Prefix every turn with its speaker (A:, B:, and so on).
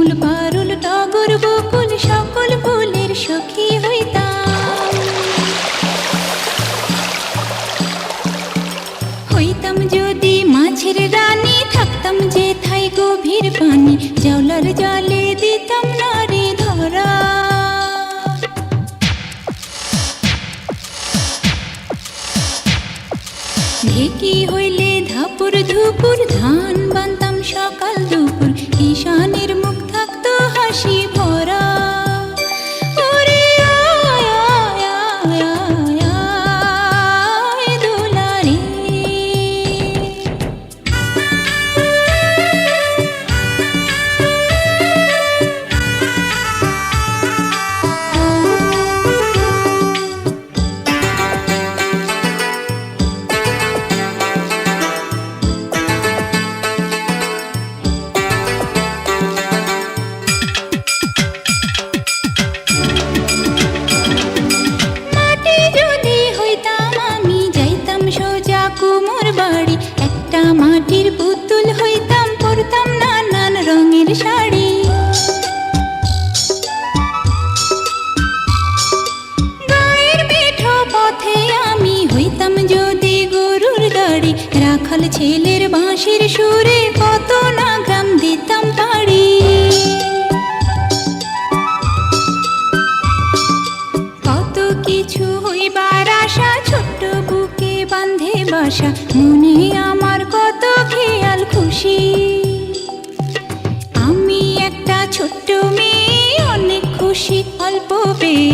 A: শিমুল পারুল টগর বকুল সকল ফুলের সখী হইতাম। হইতাম যদি মাছের রানী, থাকতাম যেথায় গভীর পানি, জাউলার জালে দিতাম নারে ধরা। ঢেকি হইলে ধাপুর ধুপুর, ধান বানতাম সকাল দুপুর, কিষানের মুখ থাকতো হাসি ভরা। ওরে আয় আয় আয় আয় আয় দুলারে। কুমোর বাড়ি একটা মাটির পুতুল হইতাম, পরতাম নানান রঙের শাড়ি। গায়ের মেঠো পথে আমি হইতাম যদি গরুর গাড়ি, রাখাল ছেলের বাঁশির সুরে কত না গ্রাম দিতাম পাড়ি। কত কিছু হইবার আশা, ছোট্ট বুকে বাঁধে বাসা, মনে আমার কত খেয়াল খুশি। আমি একটা ছোট্ট মেয়ে, অনেক খুশি অল্প পেয়ে,